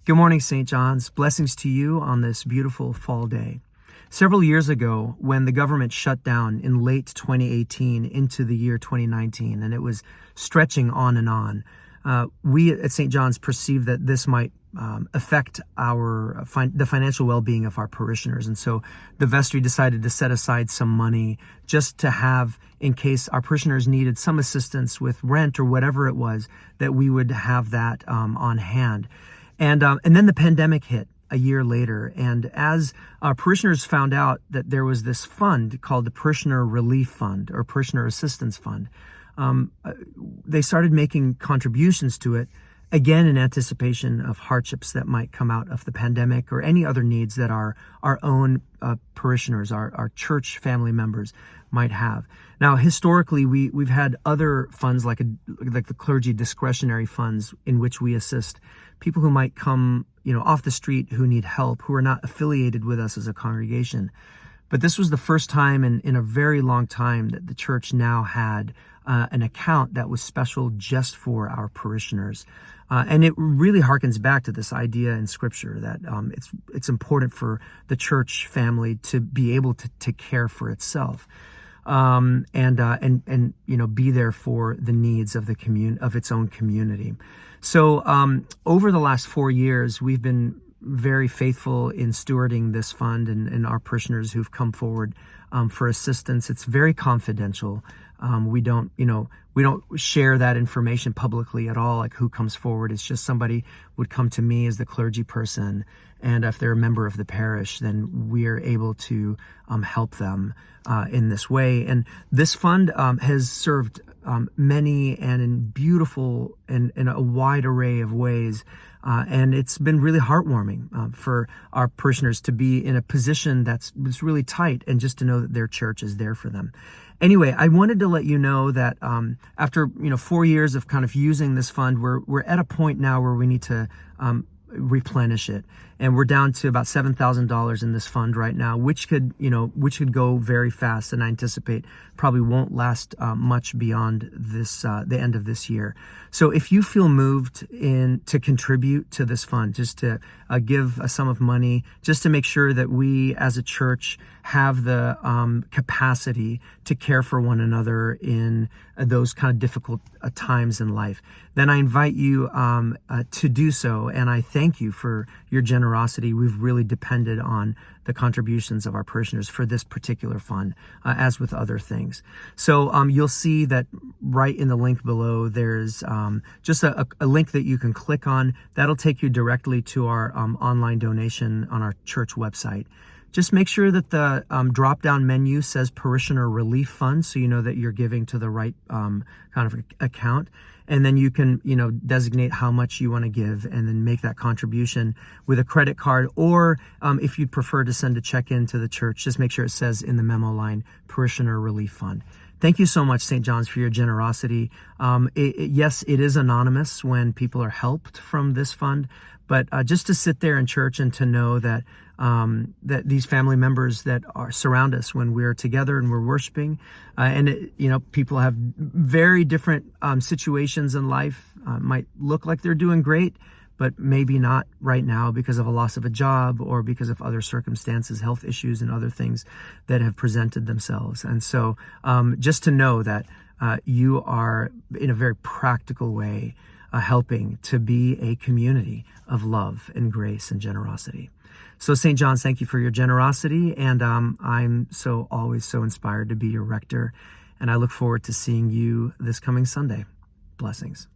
Good morning, St. John's. Blessings to you on this beautiful fall day. Several years ago, when the government shut down in late 2018 into the year 2019, and it was stretching on and on, we at St. John's perceived that this might affect the financial well-being of our parishioners. And so the vestry decided to set aside some money just to have, in case our parishioners needed some assistance with rent or whatever it was, that we would have that on hand. And then the pandemic hit a year later. And as our parishioners found out that there was this fund called the Parishioner Relief Fund or Parishioner Assistance Fund, they started making contributions to it, again in anticipation of hardships that might come out of the pandemic or any other needs that our own parishioners, our church family members might have. Now, historically, we've had other funds like the clergy discretionary funds in which we assist people who might come, off the street who need help, who are not affiliated with us as a congregation. But this was the first time in a very long time that the church now had an account that was special just for our parishioners. And it really harkens back to this idea in Scripture that it's important for the church family to be able to care for itself. And be there for the needs of of its own community. So over the last 4 years, we've been very faithful in stewarding this fund and our parishioners who've come forward for assistance. It's very confidential. We don't share that information publicly at all, like who comes forward. It's just somebody would come to me as the clergy person, and if they're a member of the parish, then we're able to help them in this way. And this fund has served many and in beautiful and in a wide array of ways. And it's been really heartwarming for our parishioners to be in a position that's really tight and just to know that their church is there for them. Anyway, I wanted to let you know that after 4 years of kind of using this fund, we're at a point now where we need to replenish it, and we're down to about $7,000 in this fund right now, which could go very fast, and I anticipate probably won't last much beyond this the end of this year. So if you feel moved to contribute to this fund, just to give a sum of money, just to make sure that we as a church have the capacity to care for one another in those kind of difficult times in life, then I invite you to do so, and I thank you for your generosity. We've really depended on the contributions of our parishioners for this particular fund, as with other things. So you'll see that right in the link below, there's just a link that you can click on. That'll take you directly to our online donation on our church website. Just make sure that the drop-down menu says Parishioner Relief Fund, so you know that you're giving to the right kind of account. And then you can, designate how much you want to give and then make that contribution with a credit card. Or if you'd prefer to send a check in to the church, just make sure it says in the memo line, Parishioner Relief Fund. Thank you so much, St. John's, for your generosity. Yes, it is anonymous when people are helped from this fund, but just to sit there in church and to know that that these family members that surround us when we're together and we're worshiping, people have very different situations in life. Might look like they're doing great, but maybe not right now because of a loss of a job or because of other circumstances, health issues and other things that have presented themselves. And so just to know that you are, in a very practical way, helping to be a community of love and grace and generosity. So St. John's, thank you for your generosity, and I'm always so inspired to be your rector, and I look forward to seeing you this coming Sunday. Blessings.